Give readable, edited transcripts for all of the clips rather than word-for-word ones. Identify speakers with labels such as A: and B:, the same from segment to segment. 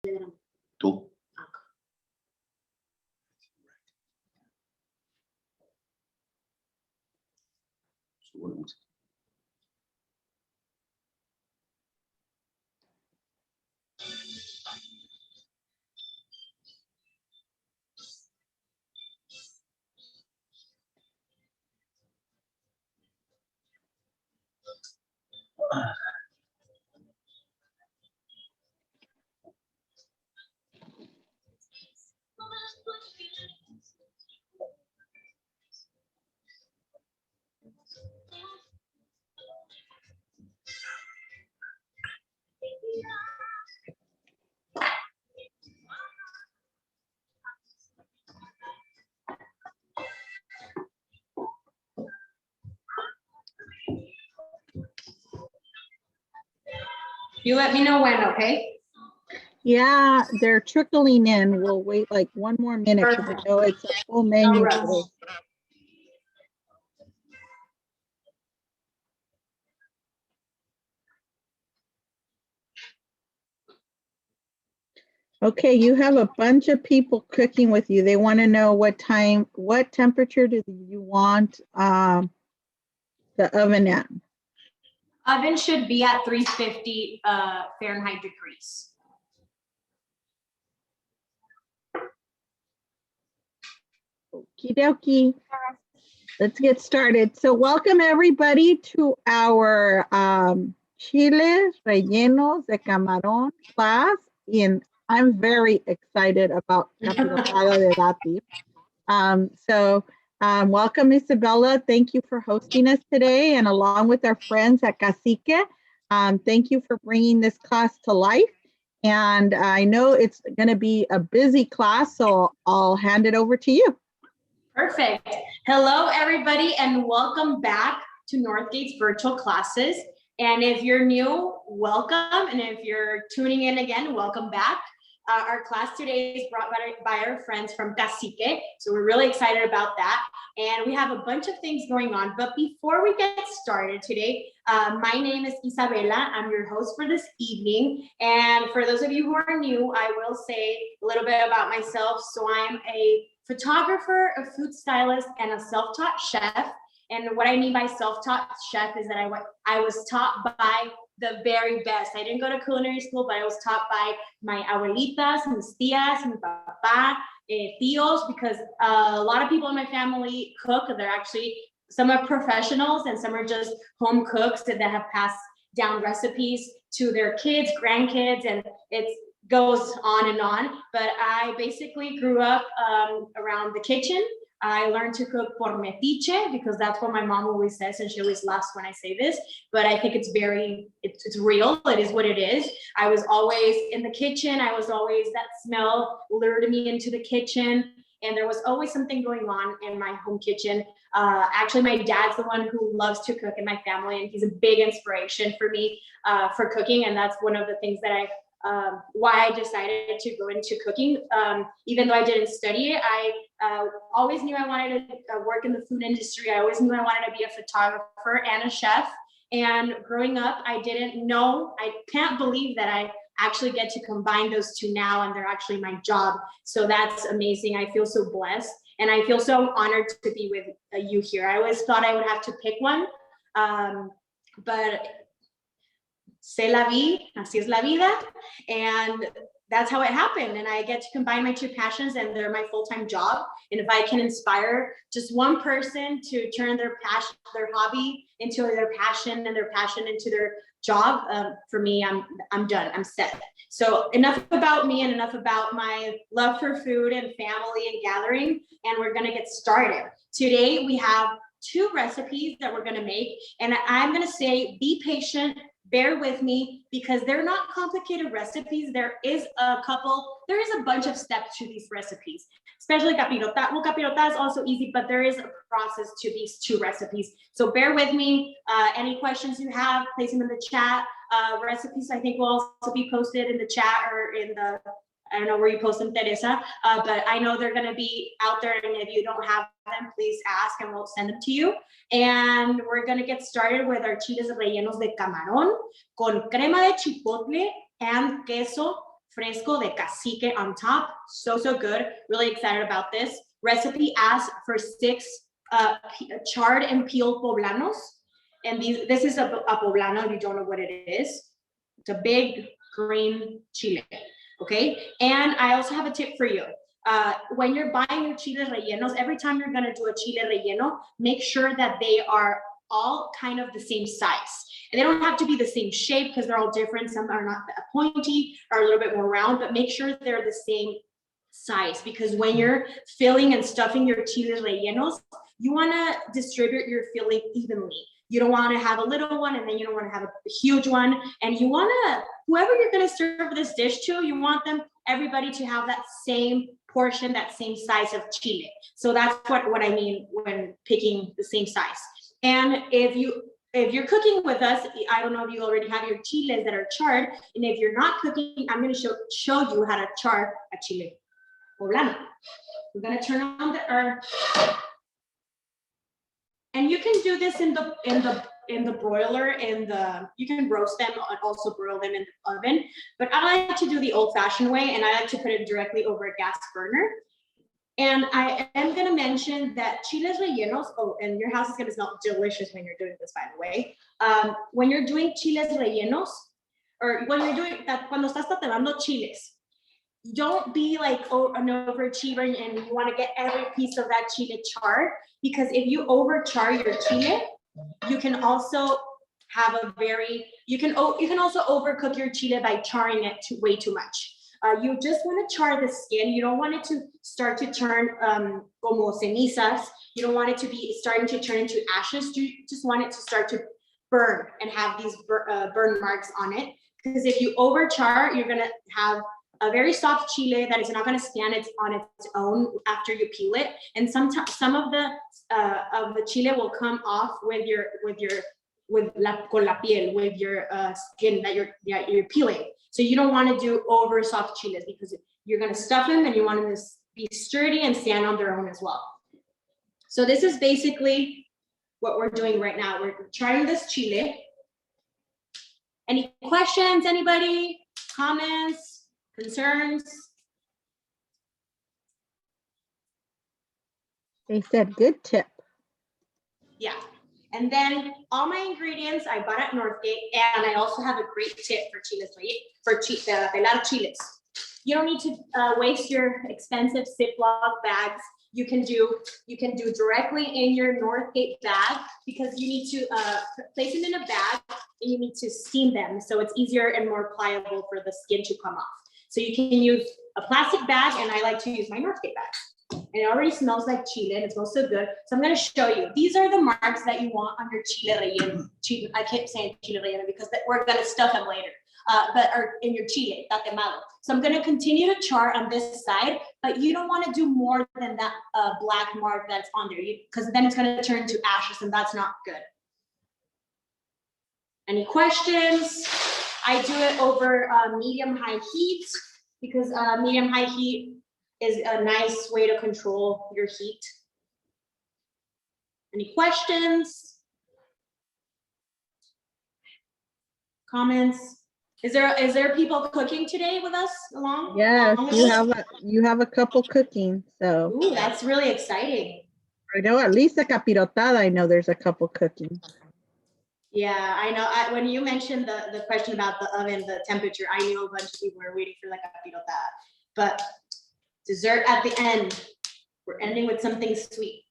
A: Tú.
B: You let me know when, okay?
C: Yeah, they're trickling in. We'll wait like one more minute because I know it's a full menu today. Okay, you have a bunch of people cooking with you. They want to know what temperature do you want the oven at?
B: Oven should be at 350 Fahrenheit degrees.
C: Okie dokie. Let's get started. So welcome everybody to our Chiles Rellenos de Camarón class. And I'm very excited about Capirotada de Datil. Welcome Isabella. Thank you for hosting us today. And along with our friends at Cacique, thank you for bringing this class to life. And I know it's going to be a busy class, so I'll hand it over to you.
B: Perfect. Hello, everybody, and welcome back to Northgate's virtual classes. And if you're new, welcome. And if you're tuning in again, welcome back. Our class today is brought by our friends from Cacique. So we're really excited about that. And we have a bunch of things going on. But before we get started today, my name is Isabella. I'm your host for this evening. And for those of you who are new, I will say a little bit about myself. So I'm a photographer, a food stylist, and a self-taught chef. And what I mean by self-taught chef is that I was taught by the very best. I didn't go to culinary school, but I was taught by my abuelitas, mis tías, mi papá, tíos, because a lot of people in my family cook. They're actually, some are professionals and some are just home cooks that have passed down recipes to their kids, grandkids, and it goes on and on. But I basically grew up around the kitchen. I learned to cook por metiche because that's what my mom always says, and she always laughs when I say this, but I think it's real. It is what it is. I was always in the kitchen. I was always, that smell lured me into the kitchen, and there was always something going on in my home kitchen. Actually, my dad's the one who loves to cook in my family, and he's a big inspiration for me for cooking, and that's one of the things that why I decided to go into cooking. Even though I didn't study it, I always knew I wanted to work in the food industry. I always knew I wanted to be a photographer and a chef. And growing up, I didn't know, I can't believe that I actually get to combine those two now, and they're actually my job. So that's amazing. I feel so blessed, and I feel so honored to be with you here. I always thought I would have to pick one, but c'est la vie, así es la vida, and that's how it happened. And I get to combine my two passions, and they're my full-time job. And if I can inspire just one person to turn their passion, their hobby into their passion, and their passion into their job, for me, I'm done. I'm set. So enough about me and enough about my love for food and family and gathering. And we're gonna get started. Today we have 2 recipes that we're gonna make, and I'm gonna say be patient. Bear with me because they're not complicated recipes. There is a bunch of steps to these recipes, especially capirotada. Well, capirotada is also easy, but there is a process to these 2 recipes. So bear with me. Any questions you have, place them in the chat. Recipes, I think, will also be posted in the chat or in the, I don't know where you post them, Teresa, but I know they're gonna be out there, and if you don't have them, please ask and we'll send them to you. And we're gonna get started with our chiles rellenos de camarón con crema de chipotle and queso Fresco de Cacique on top. So good. Really excited about this. Recipe asks for 6 charred and peeled poblanos. And this is a poblano, if you don't know what it is. It's a big green chile, okay? And I also have a tip for you. When you're buying your chiles rellenos, every time you're gonna do a chile relleno, make sure that they are all kind of the same size. And they don't have to be the same shape because they're all different. Some are not pointy or a little bit more round, but make sure they're the same size, because when you're filling and stuffing your chiles rellenos, you wanna distribute your filling evenly. You don't wanna have a little one and then you don't wanna have a huge one. And you wanna, whoever you're gonna serve this dish to, you want everybody to have that same portion, that same size of chile. So that's what I mean when picking the same size. And if you're cooking with us, I don't know if you already have your chiles that are charred, and if you're not cooking, I'm gonna show you how to char a chile poblano. We're gonna turn on the and you can do this in the broiler, you can roast them and also broil them in the oven, but I like to do the old-fashioned way, and I like to put it directly over a gas burner. And I am gonna mention that chiles rellenos, and your house is gonna smell delicious when you're doing this, by the way. When you're doing chiles rellenos, or when you're doing that, cuando estás tatemando chiles, don't be like an overachiever and you want to get every piece of that chile charred, because if you overchar your chile, you can also have you can also overcook your chile by charring it way too much. You just want to char the skin. You don't want it to start to turn como cenizas. You don't want it to be starting to turn into ashes. You just want it to start to burn and have these burn marks on it. Because if you overchar, you're gonna have a very soft chile that is not going to stand on its own after you peel it, and some of the chile will come off with la piel, with your skin that you're peeling. So you don't want to do over soft chiles, because you're going to stuff them and you want them to be sturdy and stand on their own as well. So this is basically what we're doing right now. We're trying this chile. Any questions? Anybody? Comments? Concerns?
C: They said good tip.
B: Yeah. And then all my ingredients I bought at Northgate, and I also have a great tip for chiles, for pelar chiles. You don't need to waste your expensive Ziploc bags. You can do directly in your Northgate bag, because you need to place them in a bag and you need to steam them, so it's easier and more pliable for the skin to come off. So you can use a plastic bag, and I like to use my Northgate bag. And it already smells like chile, and it smells so good. So I'm gonna show you. These are the marks that you want on your chile relleno. I keep saying chile relleno because we're gonna stuff them later, but are in your chile, tatemado. So I'm gonna continue to char on this side, but you don't wanna do more than that black mark that's on there, because then it's gonna turn into ashes, and that's not good. Any questions? I do it over medium-high heat, because medium-high heat is a nice way to control your heat. Any questions? Comments? Is there people cooking today with us along?
C: Yes, you have a couple cooking, so.
B: Ooh, that's really exciting.
C: I know at least a capirotada, I know there's a couple cooking.
B: Yeah, I know. When you mentioned the question about the oven, the temperature, I knew a bunch of people were waiting for like capirotada. But dessert at the end, we're ending with something sweet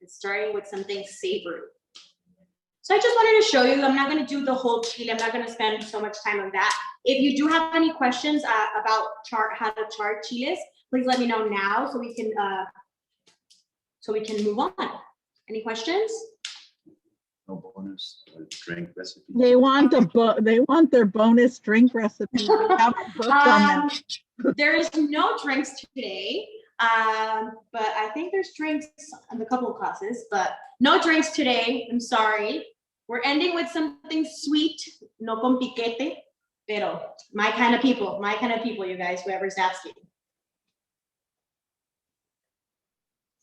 B: and starting with something savory. So I just wanted to show you. I'm not going to do the whole chile. I'm not going to spend so much time on that. If you do have any questions about how to char chiles, please let me know now so we can move on. Any questions?
A: No bonus drink recipe.
C: They want their bonus drink recipe. We have a book on that.
B: There is no drinks today, but I think there's drinks in a couple of classes, but no drinks today. I'm sorry. We're ending with something sweet, no con piquete, pero my kind of people, you guys, whoever's asking.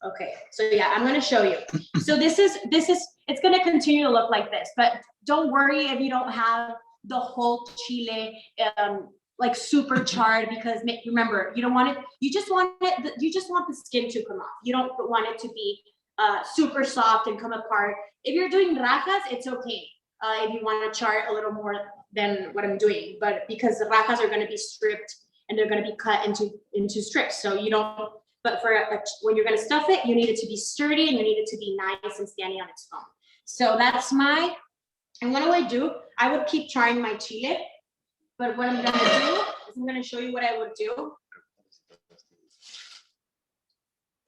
B: Okay, so yeah, I'm gonna show you. So this is, it's gonna continue to look like this, but don't worry if you don't have the whole chile like super charred because remember, you don't want it, you just want the skin to come off. You don't want it to be super soft and come apart. If you're doing rajas, it's okay. If you want to char it a little more than what I'm doing, but because the rajas are going to be stripped and they're going to be cut into strips, so you don't. But when you're going to stuff it, you need it to be sturdy and you need it to be nice and standing on its own. So that's and what do I do? I would keep charring my chile, but what I'm going to do is I'm going to show you what I would do.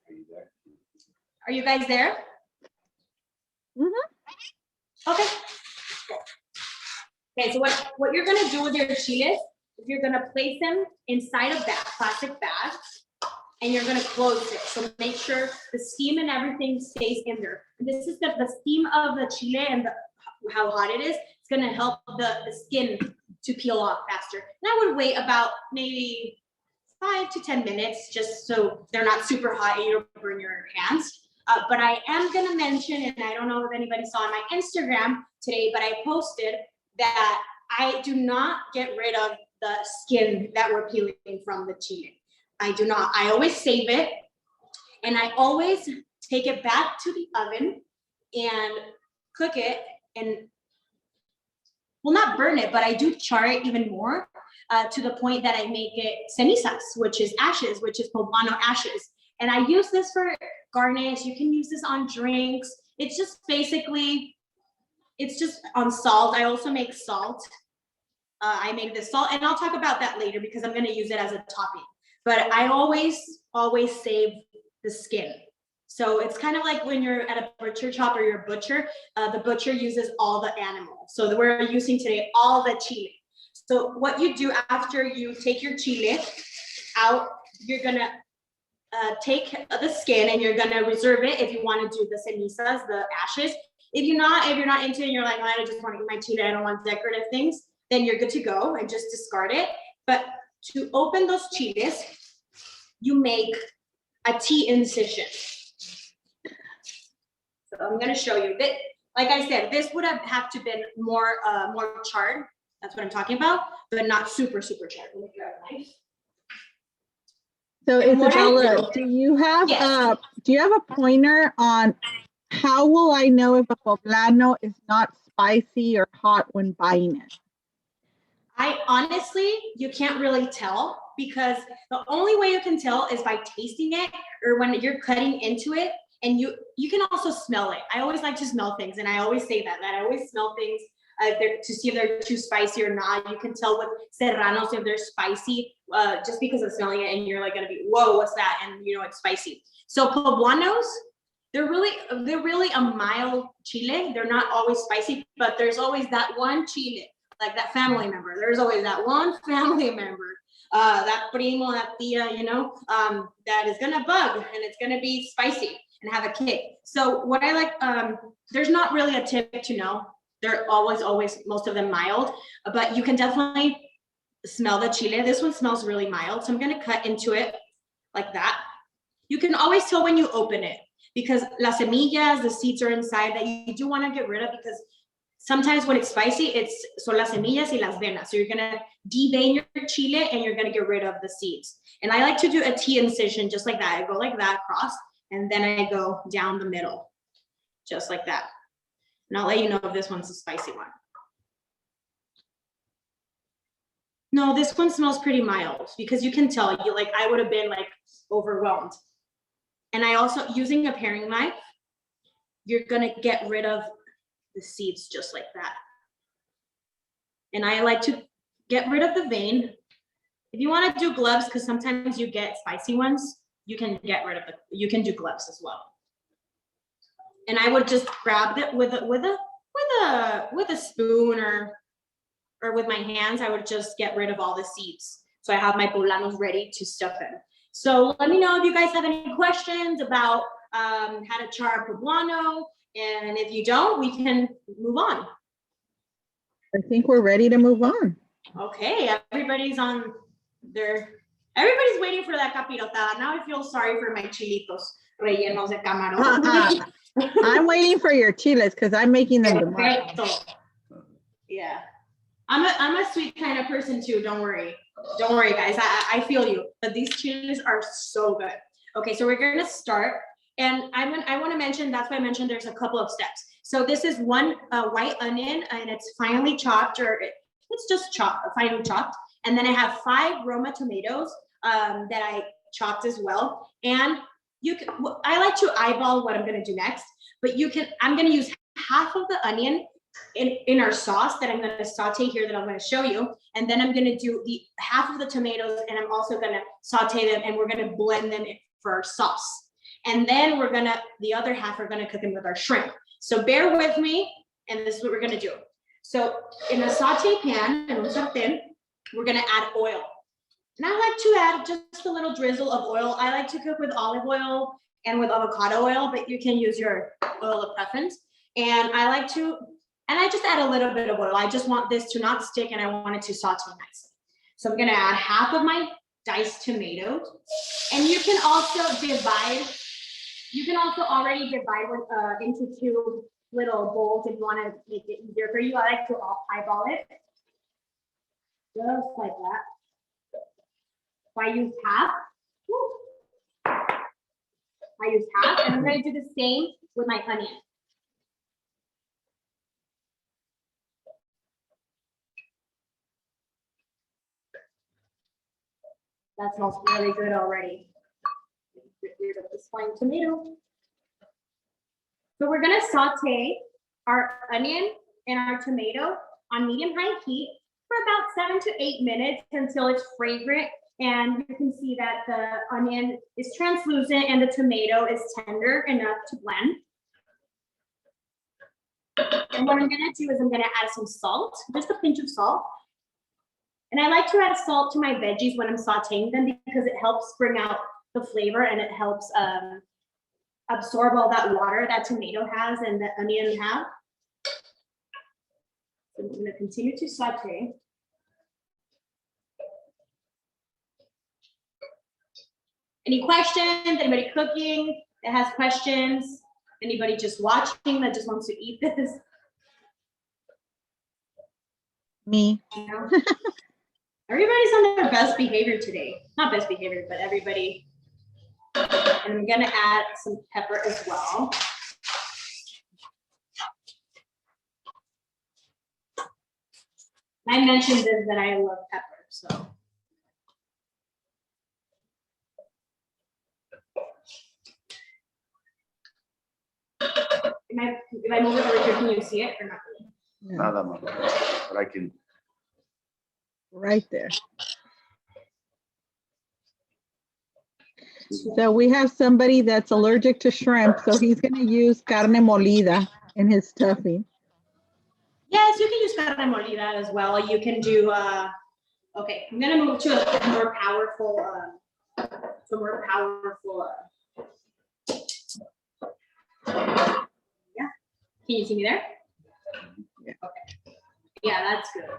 A: Are you there?
B: Are you guys there?
C: Mm-hmm.
B: Okay. Okay, so what you're gonna do with your chiles is you're gonna place them inside a bag, plastic bag, and you're gonna close it. So make sure the steam and everything stays in there. This is the steam of the chile and how hot it is. It's gonna help the skin to peel off faster. And I would wait about maybe 5 to 10 minutes, just so they're not super hot and you don't burn your hands. But I am gonna mention, and I don't know if anybody saw on my Instagram today, but I posted that I do not get rid of the skin that we're peeling from the chile. I do not. I always save it, and I always take it back to the oven and cook it, and well, not burn it, but I do char it even more to the point that I make it cenizas, which is ashes, which is Poblano ashes. And I use this for garnish. You can use this on drinks. It's just basically, it's just on salt. I also make salt. I make this salt, and I'll talk about that later because I'm gonna use it as a topping. But I always save the skin. So it's kind of like when you're at a butcher shop or you're a butcher, the butcher uses all the animals. So we're using today all the chile. So what you do after you take your chile out, you're gonna take the skin and you're gonna reserve it if you want to do the cenizas, the ashes. If you're not into it and you're like, I just want to eat my chile, I don't want decorative things, then you're good to go and just discard it. But to open those chiles, you make a T incision. So I'm gonna show you that. Like I said, this would have to been more charred. That's what I'm talking about, but not super charred. Let me grab a knife.
C: So Isabella, do you have a pointer on how will I know if a poblano is not spicy or hot when buying it?
B: I honestly, you can't really tell because the only way you can tell is by tasting it or when you're cutting into it, and you can also smell it. I always like to smell things, and I always say that I always smell things to see if they're too spicy or not. You can tell with serranos if they're spicy just because of smelling it, and you're like gonna be, whoa, what's that? And you know it's spicy. So poblanos, they're really a mild chile. They're not always spicy, but there's always that one chile, like that family member. There's always that one family member, that primo, that tia, that is gonna bug and it's gonna be spicy and have a kick. So what I like, there's not really a tip to know. They're always, most of them mild, but you can definitely smell the chile. This one smells really mild. So I'm gonna cut into it like that. You can always tell when you open it because las semillas, the seeds are inside that you do wanna get rid of because sometimes when it's spicy, son las semillas y las venas. So you're gonna devein your chile and you're gonna get rid of the seeds. And I like to do a T incision just like that. I go like that across and then I go down the middle, just like that. And I'll let you know if this one's a spicy one. No, this one smells pretty mild because you can tell, I would have been like overwhelmed. And I also, using a paring knife, you're gonna get rid of the seeds just like that. And I like to get rid of the vein. If you want to do gloves, because sometimes you get spicy ones, you can get rid of it. You can do gloves as well. And I would just grab it with a spoon or with my hands. I would just get rid of all the seeds. So I have my poblanos ready to stuff in. So let me know if you guys have any questions about how to char a poblano. And if you don't, we can move on.
C: I think we're ready to move on.
B: Okay, everybody's waiting for that capirotada. Now I feel sorry for my chilitos rellenos de Camaron.
C: I'm waiting for your chiles because I'm making them tomorrow.
B: Yeah. I'm a sweet kind of person too. Don't worry. Don't worry, guys. I feel you. But these chiles are so good. Okay, so we're gonna start. And I want to mention, that's why I mentioned there's a couple of steps. So this is one white onion, and it's finely chopped, or it's just chopped, finely chopped. And then I have 5 Roma tomatoes that I chopped as well. And I like to eyeball what I'm gonna do next, but I'm gonna use half of the onion in our sauce that I'm gonna saute here that I'm gonna show you. And then I'm gonna do the half of the tomatoes, and I'm also gonna saute them, and we're gonna blend them for our sauce. And then the other half, we're gonna cook them with our shrimp. So bear with me, and this is what we're gonna do. So in a saute pan, and we're gonna add oil. And I like to add just a little drizzle of oil. I like to cook with olive oil and with avocado oil, but you can use your oil of preference. And I just add a little bit of oil. I just want this to not stick, and I want it to saute nicely. So I'm gonna add half of my diced tomatoes. And you can also already divide into 2 little bowls if you wanna make it easier for you. I like to eyeball it, just like that. So I use half. And I'm gonna do the same with my onion. That smells really good already. Get rid of this fine tomato. So we're gonna saute our onion and our tomato on medium-high heat for about 7 to 8 minutes until it's fragrant. And you can see that the onion is translucent and the tomato is tender enough to blend. And what I'm gonna do is I'm gonna add some salt, just a pinch of salt. And I like to add salt to my veggies when I'm sauteing them because it helps bring out the flavor, and it helps absorb all that water that tomato has and the onion have. So I'm gonna continue to saute. Any questions? Anybody cooking that has questions? Anybody just watching that just wants to eat this?
C: Me.
B: No? Everybody's on their best behavior today. Not best behavior, but everybody. And I'm gonna add some pepper as well. I mentioned this that I love pepper, so. If I move it over here, can you see it or not really?
A: Nada más, but I can.
C: Right there. So we have somebody that's allergic to shrimp, so he's going to use carne molida in his stuffing.
B: Yes, you can use carne molida as well. You can do, okay, I'm going to move to a more powerful, yeah. Can you see me there?
C: Yeah.
B: Okay. Yeah, that's good.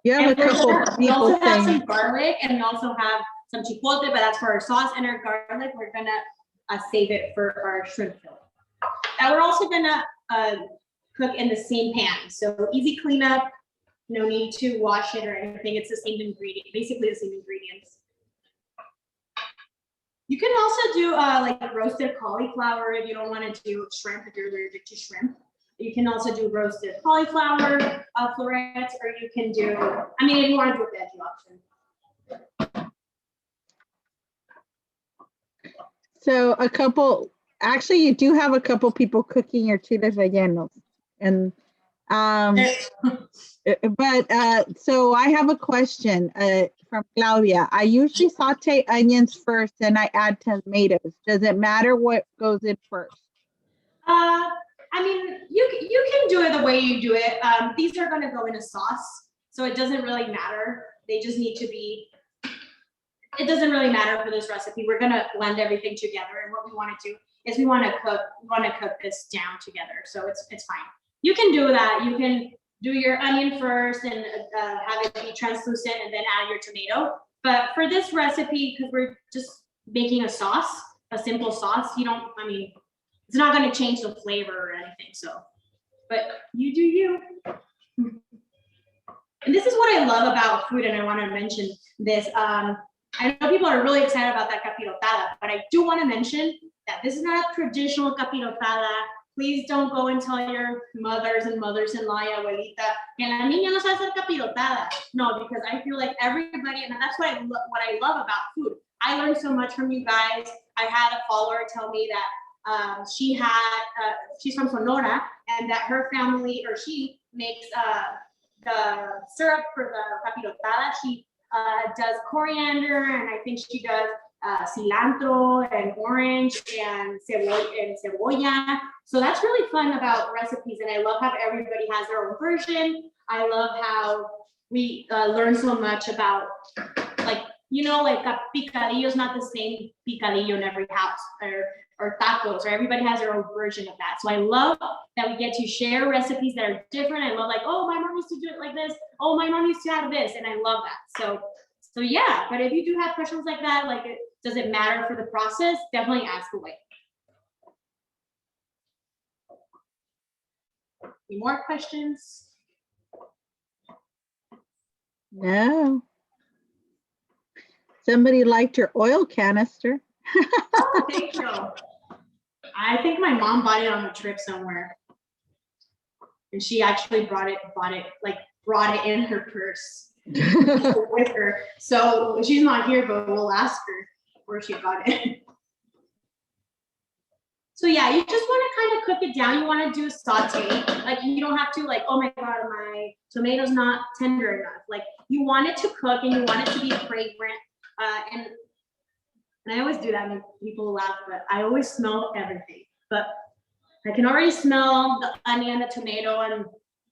C: You have
B: And
C: a couple
B: we
C: people
B: also have
C: saying,
B: some garlic, and we also have some chipotle, but that's for our sauce. And our garlic, we're gonna save it for our shrimp fillet. And we're also gonna cook in the same pan. So easy cleanup, no need to wash it or anything. It's the same ingredient, basically the same ingredients. You can also do like roasted cauliflower if you don't want to do shrimp, if you're allergic to shrimp. You can also do roasted cauliflower florets, or you can do, I mean, if you want to do a veggie option.
C: So actually you do have a couple people cooking your chiles rellenos. And, so I have a question from Claudia. I usually saute onions first, then I add tomatoes. Does it matter what goes in first?
B: I mean, you can do it the way you do it. These are gonna go in a sauce, so it doesn't really matter. They just need to be, it doesn't really matter for this recipe. We're gonna blend everything together, and what we wanna do is we wanna cook this down together, so it's fine. You can do that. You can do your onion first and have it be translucent and then add your tomato. But for this recipe, because we're just making a sauce, a simple sauce, you don't, I mean, it's not gonna change the flavor or anything, so. But you do you. And this is what I love about food, and I wanna mention this. I know people are really excited about that capirotada, but I do wanna mention that this is not a traditional capirotada. Please don't go and tell your mothers and mothers-in-law, abuelita, que la niña no sabe hacer capirotada. No, because I feel like everybody, and that's what I love about food. I learned so much from you guys. I had a follower tell me that she's from Sonora, and that her family, or she makes the syrup for the capirotada. She does coriander, and I think she does cilantro and orange and cebolla. So that's really fun about recipes, and I love how everybody has their own version. I love how we learn so much about, like, you know, like a picadillo is not the same picadillo in every house, or tacos, or everybody has their own version of that. So I love that we get to share recipes that are different. I love, like, oh, my mom used to do it like this. Oh, my mom used to have this, and I love that. So yeah, but if you do have questions like that, like, does it matter for the process? Definitely ask away. Any more questions?
C: No. Somebody liked your oil canister.
B: Oh, thank you. I think my mom bought it on a trip somewhere, and she actually brought it in her purse with her. So she's not here, but we'll ask her where she got it. So yeah, you just want to kind of cook it down. You want to do a saute. Like, you don't have to, like, oh my God, my tomato's not tender enough. Like, you want it to cook, and you want it to be fragrant. And I always do that, and people laugh, but I always smell everything. But I can already smell the onion, the tomato, and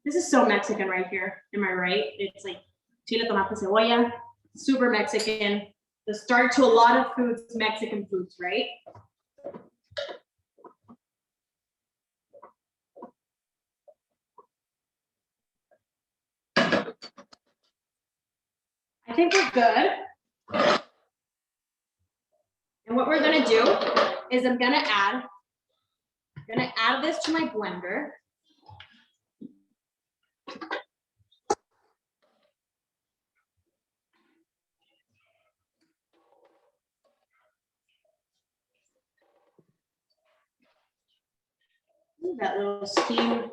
B: this is so Mexican right here. Am I right? It's like chile, tomate, cebolla, super Mexican. The start to a lot of foods, Mexican foods, right? I think we're good. And what we're gonna do is I'm gonna add this to my blender. Ooh, that little steam.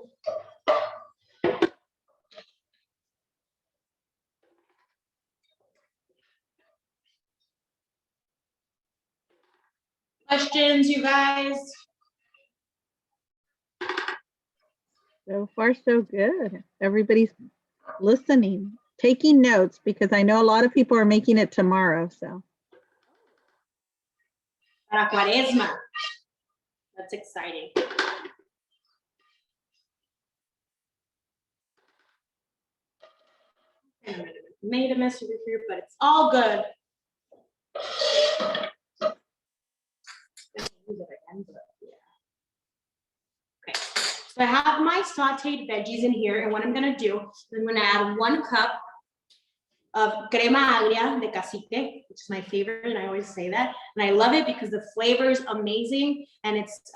B: Questions, you guys?
C: So far, so good. Everybody's listening, taking notes, because I know a lot of people are making it tomorrow. So.
B: Para Cuaresma. That's exciting. Made a mess over here, but it's all good. Okay, so I have my sauteed veggies in here, and what I'm gonna do is I'm gonna add 1 cup of crema agria de Cacique, which is my favorite, and I always say that. And I love it because the flavor is amazing, and it's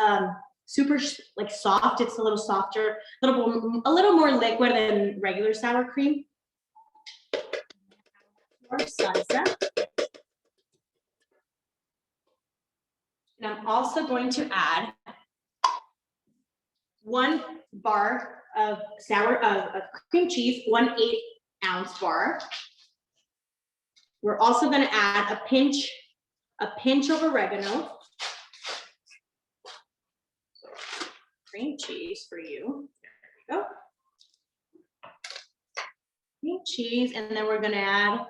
B: super like soft. It's a little softer, a little more liquid than regular sour cream. Or salsa. And I'm also going to add 1 bar of cream cheese, 1/8 ounce bar. We're also going to add a pinch of oregano. Cream cheese for you. There we go. Cream cheese, and then we're going to add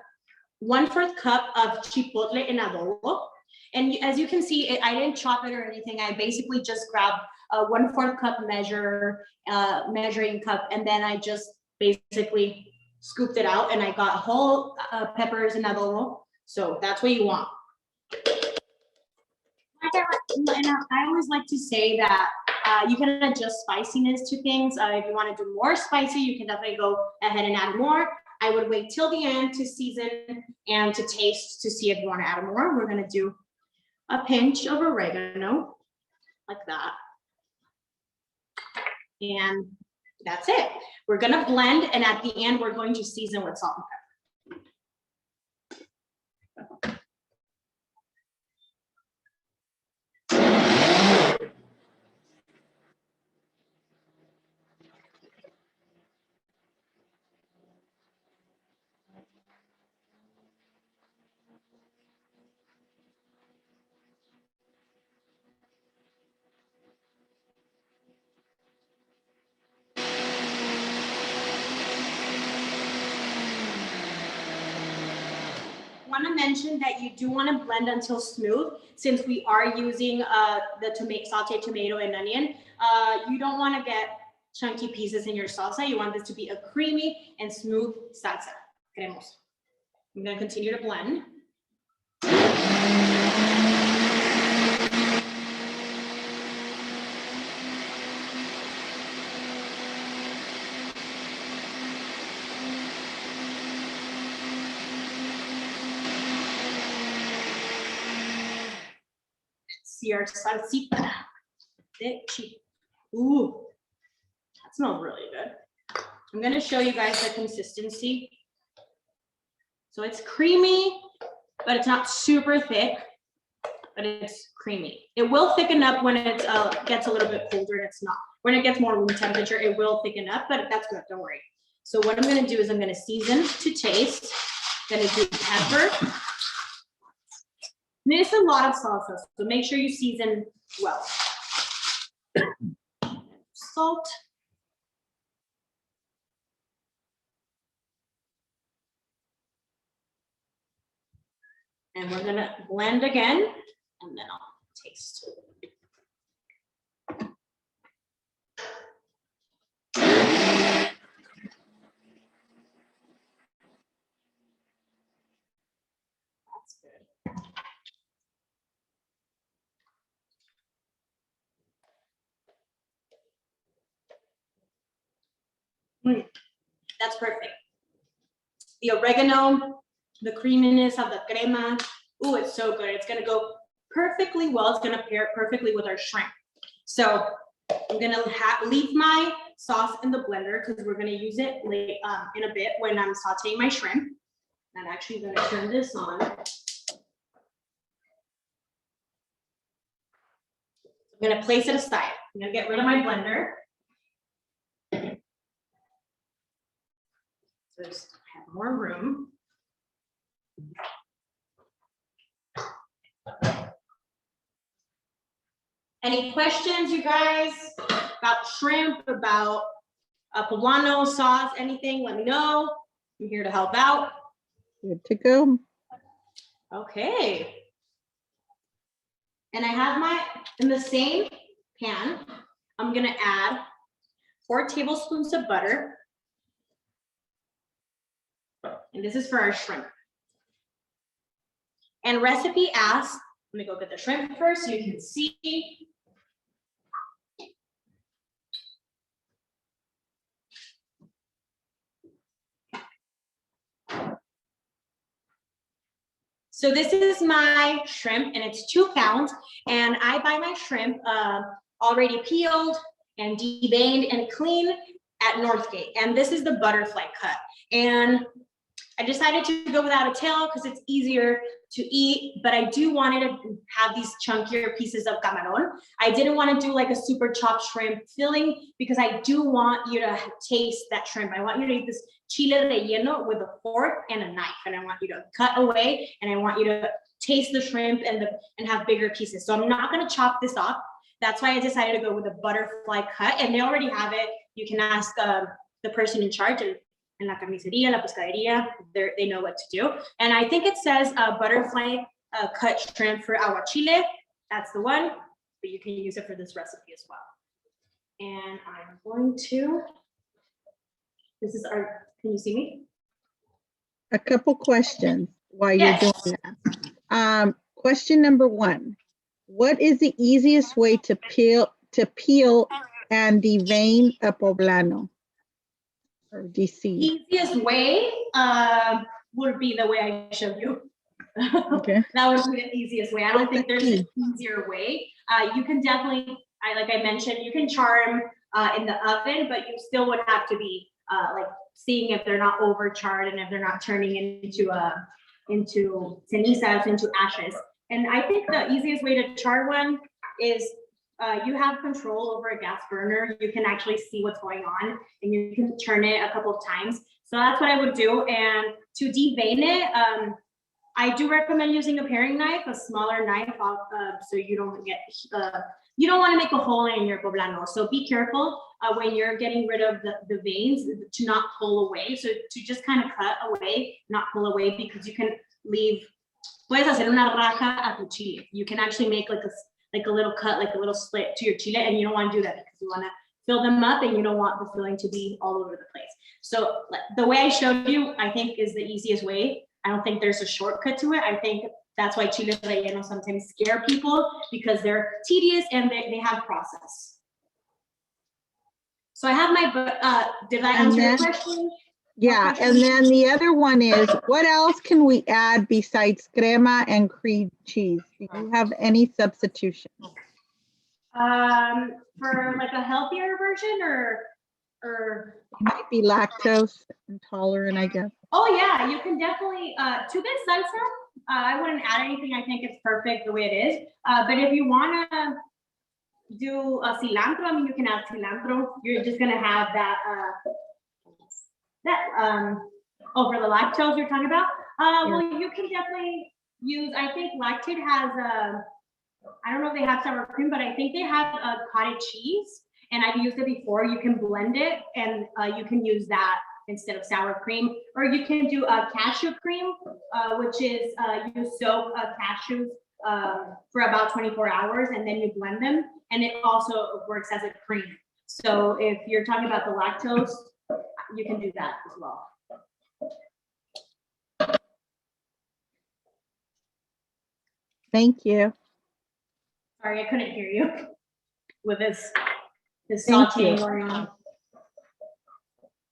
B: 1/4 cup of chipotle en adobo. And as you can see, I didn't chop it or anything. I basically just grabbed a 1/4 cup measuring cup, and then I just basically scooped it out, and I got whole peppers and adobo. So that's what you want. And I always like to say that you can adjust spiciness to things. If you want to do more spicy, you can definitely go ahead and add more. I would wait till the end to season and to taste to see if you want to add more. We're going to do a pinch of oregano, like that. And that's it. We're gonna blend, and at the end, we're going to season with salt and pepper. Want to mention that you do want to blend until smooth, since we are using the sauteed tomato and onion. You don't want to get chunky pieces in your salsa. You want this to be a creamy and smooth salsa. Cremoso. I'm going to continue to blend. See our salsita. Ooh, that smells really good. I'm gonna show you guys the consistency. So it's creamy, but it's not super thick, but it's creamy. It will thicken up when it gets a little bit colder. It's not. When it gets more room temperature, it will thicken up, but that's good, don't worry. So what I'm gonna do is I'm gonna season to taste. I'm gonna do pepper. There's a lot of salsa, so make sure you season well. Salt. And we're gonna blend again, and then I'll taste. That's good. That's perfect. The oregano, the creaminess of the crema. Ooh, it's so good. It's gonna go perfectly well. It's gonna pair perfectly with our shrimp. So I'm gonna leave my sauce in the blender because we're gonna use it in a bit when I'm sauteing my shrimp. I'm actually gonna turn this on. I'm gonna place it aside. I'm gonna get rid of my blender. Just have more room. Any questions, you guys, about shrimp, about a poblano sauce, anything, let me know. I'm here to help out.
C: Good to go.
B: Okay. And I have in the same pan, I'm gonna add 4 tablespoons of butter. And this is for our shrimp. And recipe asks, let me go get the shrimp first so you can see. So this is my shrimp, and it's 2 pounds. And I buy my shrimp already peeled and deveined and clean at Northgate. And this is the butterfly cut. And I decided to go without a tail because it's easier to eat, but I do want it to have these chunkier pieces of Camaron. I didn't want to do like a super chopped shrimp filling because I do want you to taste that shrimp. I want you to eat this Chiles Rellenos with a fork and a knife, and I want you to cut away, and I want you to taste the shrimp and have bigger pieces. So I'm not going to chop this up. That's why I decided to go with a butterfly cut, and they already have it. You can ask the person in charge in la carnicería, la pescadería, they know what to do. And I think it says butterfly cut shrimp for aguachile. That's the one, but you can use it for this recipe as well. And I'm going to, this is our, can you see me?
C: A couple questions while
B: Yes.
C: you're doing that. Question number 1, what is the easiest way to peel and devein a poblano? Or DC.
B: Easiest way would be the way I showed you.
C: Okay.
B: That would be the easiest way. I don't think there's an easier way. You can definitely, like I mentioned, you can char them in the oven, but you still would have to be like seeing if they're not over charred and if they're not turning into cenizas, into ashes. And I think the easiest way to char one is you have control over a gas burner. You can actually see what's going on and you can turn it a couple of times. So that's what I would do. And to devein it, I do recommend using a paring knife, a smaller knife, so you don't get, you don't want to make a hole in your poblano. So be careful when you're getting rid of the veins to not pull away. So to just kind of cut away, not pull away, because you can leave, puedes hacer una raja a tu chile. You can actually make like a little cut, like a little slit to your chile, and you don't want to do that because you want to fill them up and you don't want the filling to be all over the place. So the way I showed you, I think is the easiest way. I don't think there's a shortcut to it. I think that's why chiles rellenos sometimes scare people, because they're tedious and they have process. So I have my, did I answer your question?
C: Yeah, and then the other one is, what else can we add besides crema and cream cheese? Do you have any substitution?
B: For like a healthier version or
C: It might be lactose intolerant, I guess.
B: oh yeah, you can definitely to this salsa. I wouldn't add anything. I think it's perfect the way it is. But if you want to do a cilantro, I mean, you can add cilantro. You're just gonna have that over the lactose you're talking about. Well, you can definitely use. I think Lactate has I don't know if they have sour cream, but I think they have cottage cheese, and I've used it before. You can blend it, and you can use that instead of sour cream, or you can do a cashew cream, which is you soak cashews for about 24 hours, and then you blend them, and it also works as a cream. So if you're talking about the lactose, you can do that as well.
C: Thank you.
B: Sorry, I couldn't hear you with this
C: Thank
B: sauteing
C: you.
B: going on.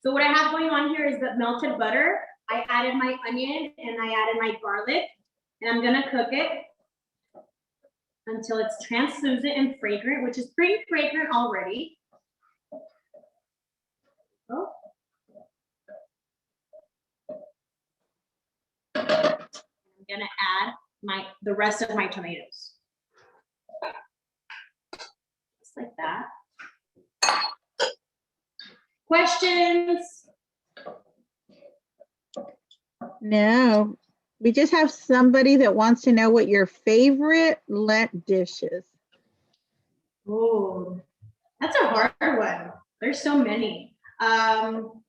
B: So what I have going on here is the melted butter. I added my onion and I added my garlic, and I'm gonna cook it until it's translucent and fragrant, which is pretty fragrant already. Oh. I'm gonna add the rest of my tomatoes. Just like that. Questions?
C: No, we just have somebody that wants to know what your favorite Lent dish is.
B: Oh, that's a hard one. There's so many. Tacos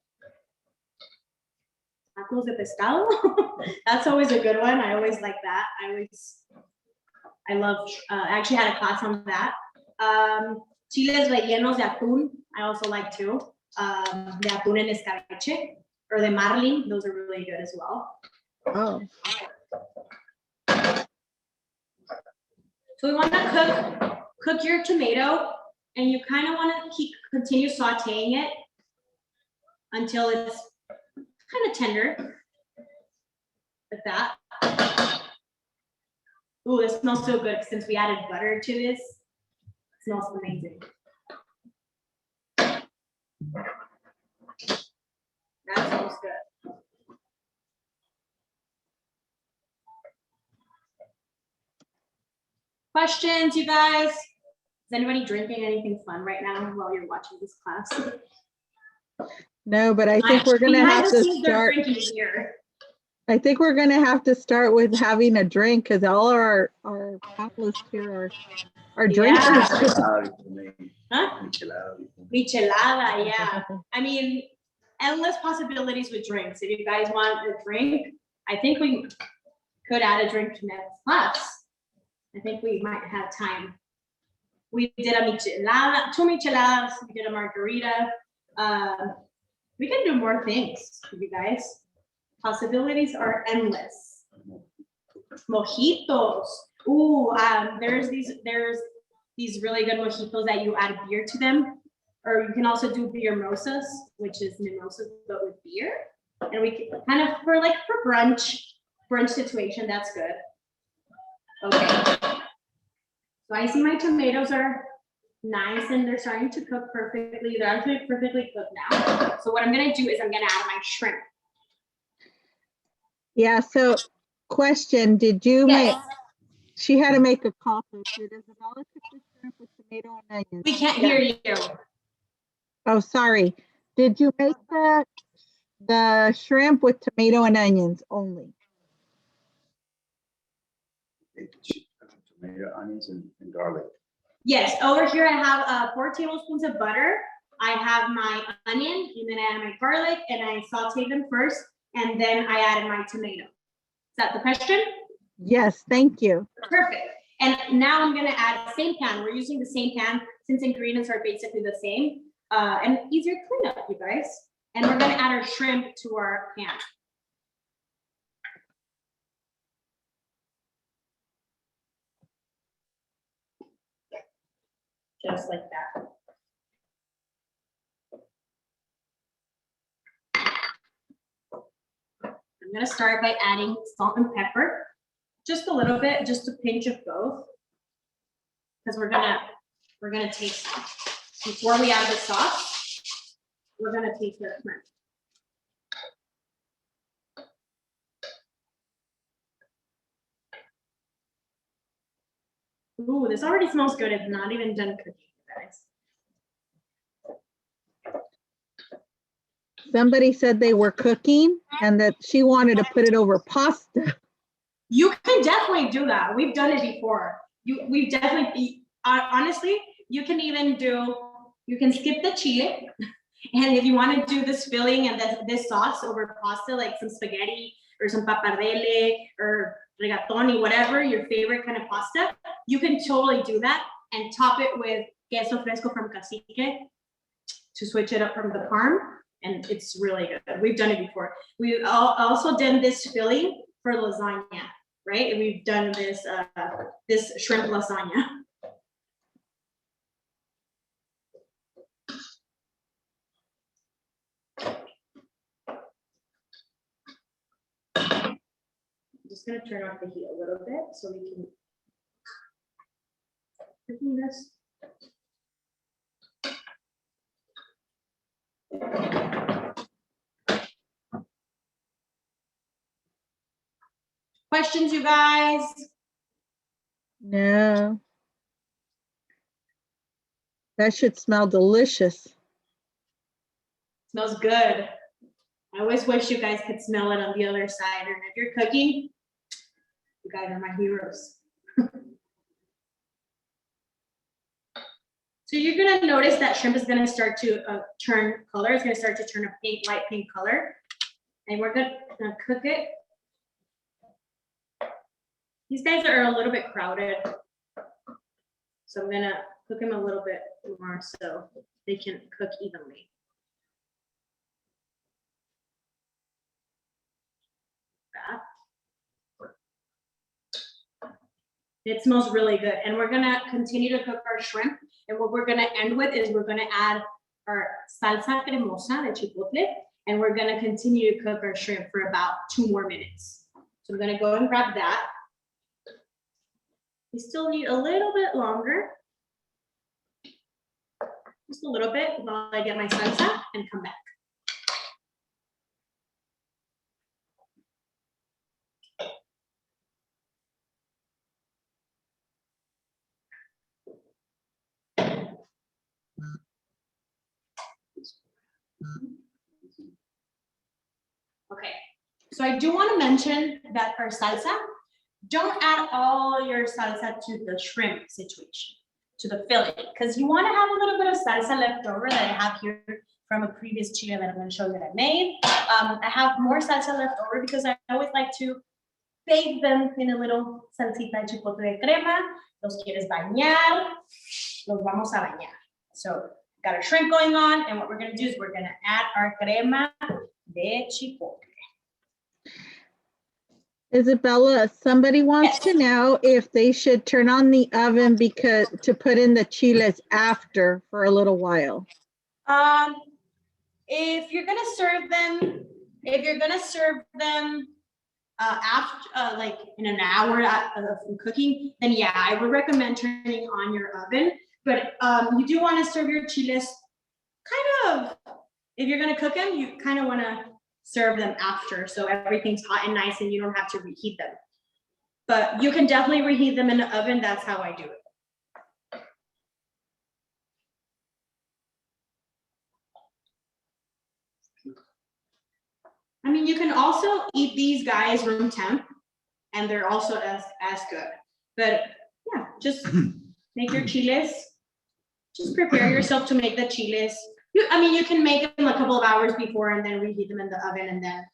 B: de pescado. That's always a good one. I always like that. I love, I actually had a class on that. Chiles rellenos de atún, I also like too. De atún en escabeche, or de marlin, those are really good as well.
C: Oh,
B: So we want to cook your tomato, and you kind of want to continue sauteing it until it's kind of tender, like that. Ooh, it smells so good since we added butter to this. It smells amazing. That smells good. Questions, you guys? Is anybody drinking anything fun right now while you're watching this class?
C: no, but I think we're gonna have to start. I think we're gonna have to start with having a drink, because all our panelists here are drinkers.
B: Huh? Michelada, yeah. I mean, endless possibilities with drinks. If you guys want a drink, I think we could add a drink to next class. I think we might have time. We did a michelada, 2 micheladas, we did a margarita. We can do more things for you guys. Possibilities are endless. Mojitos. Ooh, there's these really good mojitos that you add beer to them. Or you can also do beer mimosas, which is mimosas but with beer. And we can kind of for brunch situation, that's good. Okay. So I see my tomatoes are Nice, and they're starting to cook perfectly. They're actually perfectly cooked now. So what I'm gonna do is I'm gonna add my shrimp.
C: Yeah, so question, did you make,
B: Yes,
C: she had to make a coffee. Did Isabella cook the shrimp with tomato and onions?
B: we can't hear you.
C: Oh, sorry. Did you make the shrimp with tomato and onions only?
A: Tomato, onions, and garlic.
B: Yes, over here I have 4 tablespoons of butter. I have my onion, and then I add my garlic, and I saute them first, and then I added my tomato. Is that the question?
C: Yes, thank you.
B: Perfect. And now I'm gonna add the same pan. We're using the same pan since ingredients are basically the same and easier to clean up, you guys. And we're gonna add our shrimp to our pan. Just like that. I'm gonna start by adding salt and pepper, just a little bit, just a pinch of both, because we're gonna taste it. Before we add the sauce, we're gonna taste the shrimp. Ooh, this already smells good. It's not even done cooking, guys.
C: Somebody said they were cooking and that she wanted to put it over pasta.
B: You can definitely do that. We've done it before. We've definitely, honestly, you can even you can skip the chile. And if you want to do this filling and this sauce over pasta, like some spaghetti or some pappardelle or rigatoni, whatever, your favorite kind of pasta, you can totally do that and top it with queso fresco from Cacique to switch it up from the parm. And it's really good. We've done it before. We've also done this filling for lasagna, right? And we've done this this shrimp lasagna. I'm just gonna turn off the heat a little bit so we can cooking this. Questions, you guys?
C: No. That should smell delicious.
B: Smells good. I always wish you guys could smell it on the other side. And if you're cooking, you guys are my heroes. So you're gonna notice that shrimp is gonna start to turn color. It's gonna start to turn a pink, light pink color. And we're gonna cook it. These guys are a little bit crowded. So I'm gonna cook them a little bit more so they can cook evenly. It smells really good. And we're gonna continue to cook our shrimp. And what we're gonna end with is we're gonna add our salsa cremosa de chipotle. And we're gonna continue to cook our shrimp for about 2 more minutes. So I'm gonna go and grab that. We still need a little bit longer. Just a little bit while I get my salsa and come back. Okay, so I do want to mention that for salsa, don't add all your salsa to the shrimp situation, to the filling, because you want to have a little bit of salsa left over that I have here from a previous chile that I'm going to show you that I made. I have more salsa left over because I always like to bake them in a little salsita de chipotle de crema. Los quieres bañar, los vamos a bañar. So got our shrimp going on, and what we're going to do is we're going to add our crema de chipotle.
C: Isabella, somebody wants to know if they should turn on the oven because to put in the chiles after for a little while.
B: If you're gonna serve them, after like in an hour of cooking, then yeah, I would recommend turning on your oven. But you do want to serve your chiles kind of, if you're going to cook them, you kind of want to serve them after. So everything's hot and nice and you don't have to reheat them. But you can definitely reheat them in the oven. That's how I do it. I mean, you can also eat these guys room temp, and they're also as good. But yeah, just make your chiles. Just prepare yourself to make the chiles. I mean, you can make them a couple of hours before and then reheat them in the oven. And then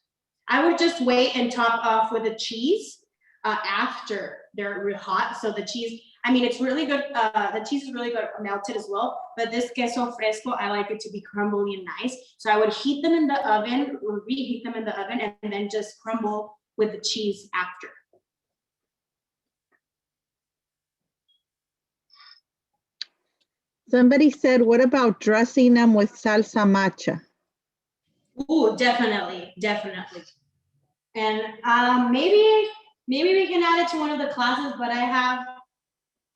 B: I would just wait and top off with the cheese after they're real hot. So the cheese, I mean, it's really good. The cheese is really good melted as well. But this queso fresco, I like it to be crumbly and nice. So I would heat them in the oven, or reheat them in the oven, and then just crumble with the cheese after.
C: Somebody said, what about dressing them with salsa macha?
B: Ooh, definitely. And maybe we can add it to one of the classes, but I have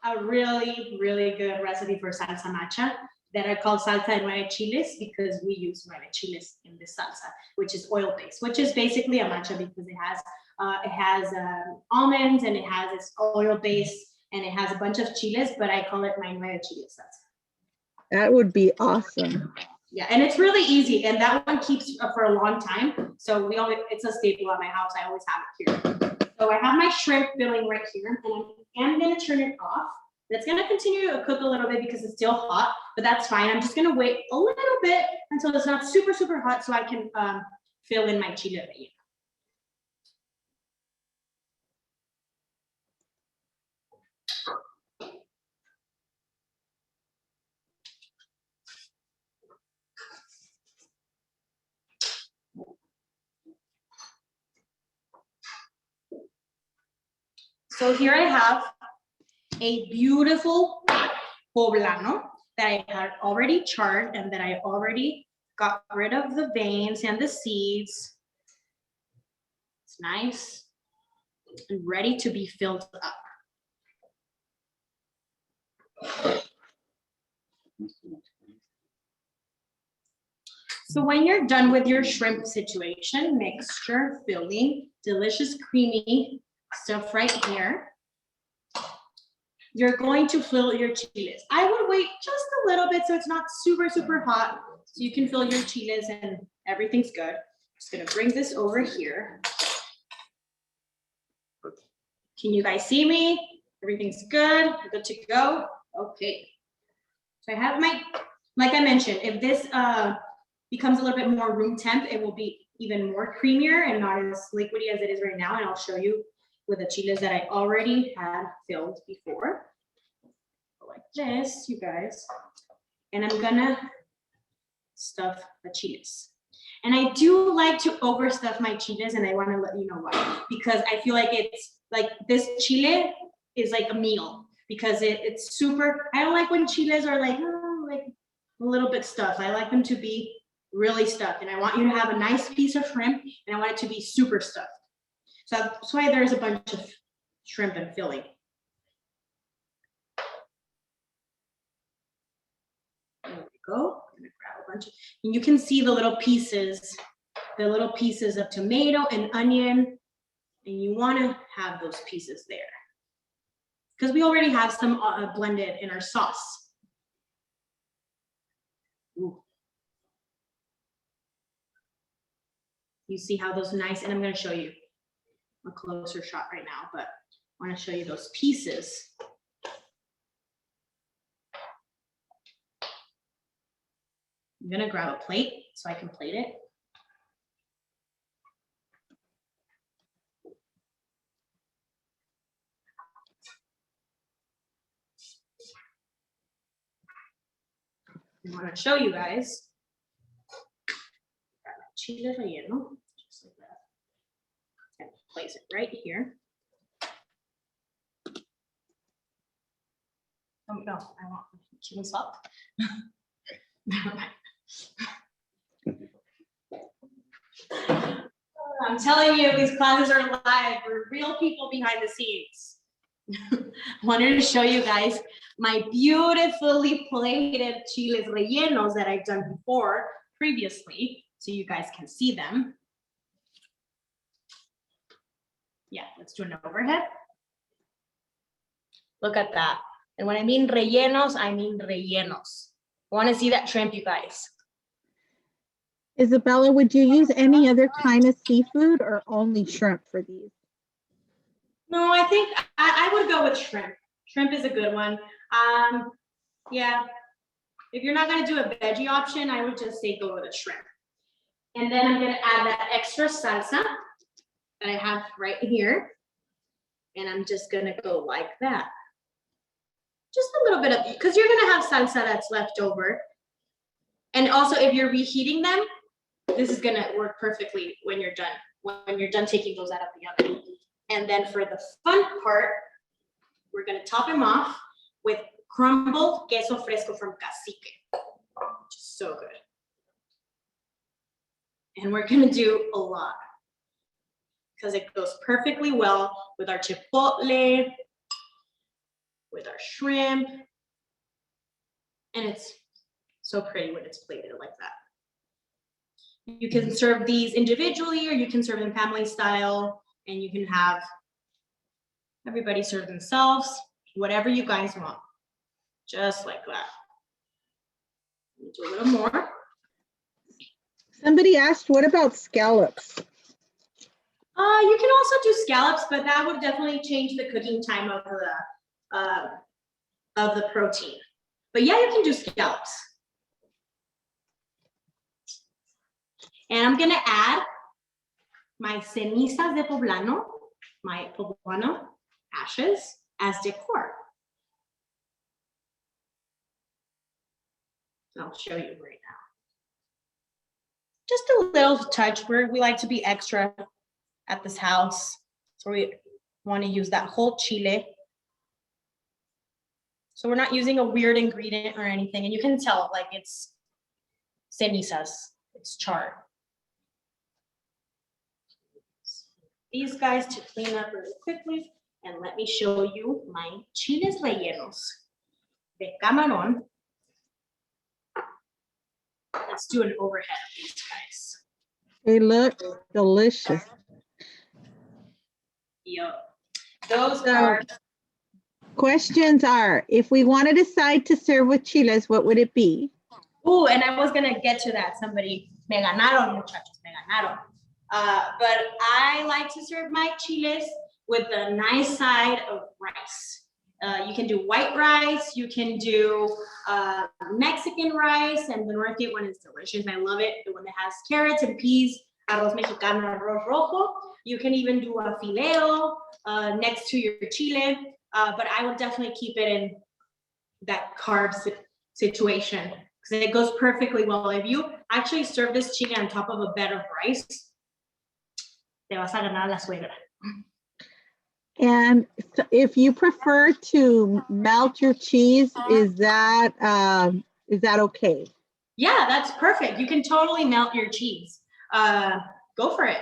B: a really good recipe for salsa macha that I call salsa de nueve chiles, because we use nueve chiles in this salsa, which is oil-based, which is basically a matcha because it has almonds and it has its oil base and it has a bunch of chiles, but I call it my nueve chiles salsa.
C: That would be awesome.
B: Yeah, and it's really easy, and that one keeps for a long time. So it's a staple at my house. I always have it here. So I have my shrimp filling right here, and I'm gonna turn it off. It's gonna continue to cook a little bit because it's still hot, but that's fine. I'm just gonna wait a little bit until it's not super hot so I can fill in my chile relleno. So here I have a beautiful poblano that I had already charred and that I already got rid of the veins and the seeds. It's nice and ready to be filled up. So when you're done with your shrimp situation, mixture, filling, delicious, creamy stuff right here, you're going to fill your chiles. I would wait just a little bit so it's not super hot, so you can fill your chiles and everything's good. Just gonna bring this over here. Can you guys see me? Everything's good to go. Okay. So I have my, like I mentioned, if this becomes a little bit more room temp, it will be even more creamier and not as liquidy as it is right now. And I'll show you with the chiles that I already had filled before. Like this, you guys. And I'm gonna stuff the chiles. And I do like to overstuff my chiles, and I wanna let you know why. Because I feel like it's like this chile is like a meal, because it's super, I don't like when chiles are like a little bit stuffed. I like them to be really stuffed, and I want you to have a nice piece of shrimp, and I want it to be super stuffed. So that's why there's a bunch of shrimp and filling. There we go. I'm gonna grab a bunch of, and you can see the little pieces of tomato and onion, and you want to have those pieces there because we already have some blended in our sauce. Ooh. You see how those nice, and I'm going to show you a closer shot right now, but I want to show you those pieces. I'm going to grab a plate so I can plate it. I want to show you guys. Chiles relleno, just like that. And place it right here. Oh no, I want chili salt. I'm telling you, these classes are live. We're real people behind the scenes. wanted to show you guys my beautifully plated chiles rellenos that I've done before previously, so you guys can see them. Yeah, let's do an overhead. Look at that. And when I mean rellenos, I mean rellenos. I want to see that shrimp, you guys.
C: Isabella, would you use any other kind of seafood or only shrimp for these?
B: No, I think I would go with shrimp. Shrimp is a good one. Yeah, if you're not gonna do a veggie option, I would just say go with a shrimp. And then I'm gonna add that extra salsa that I have right here. And I'm just gonna go like that. Just a little bit of, because you're gonna have salsa that's left over. And also if you're reheating them, this is gonna work perfectly when you're done taking those out of the oven. And then for the fun part, we're gonna top them off with crumbled queso fresco from Cacique, which is so good. And we're gonna do a lot because it goes perfectly well with our chipotle, with our shrimp, and it's so pretty when it's plated like that. You can serve these individually or you can serve them family style, and you can have everybody serve themselves, whatever you guys want, just like that. Do a little more.
C: Somebody asked, what about scallops?
B: You can also do scallops, but that would definitely change the cooking time of the protein. But yeah, you can do scallops. And I'm gonna add my cenizas de Poblano, my Poblano ashes as decor. I'll show you right now. Just a little touch. We like to be extra at this house, so we want to use that whole chile. So we're not using a weird ingredient or anything, and you can tell like it's cenizas, it's charred. These guys to clean up really quickly, and let me show you my chiles rellenos de Camaron. Let's do an overhead of these guys.
C: They look delicious.
B: Yo, those are.
C: Questions are, if we want to decide to serve with chiles, what would it be?
B: Oh, and I was gonna get to that. Somebody, me ganaron, muchachos, me ganaron. But I like to serve my chiles with a nice side of rice. You can do white rice, you can do Mexican rice, and the Northgate one is delicious. I love it. The one that has carrots and peas, arroz mexicano, arroz rojo. You can even do a fileo next to your chile, but I would definitely keep it in that carb situation because it goes perfectly well. If you actually serve this chile on top of a bed of rice, te vas a ganar la suegra.
C: And if you prefer to melt your cheese, is that okay?
B: Yeah, that's perfect. You can totally melt your cheese. Go for it.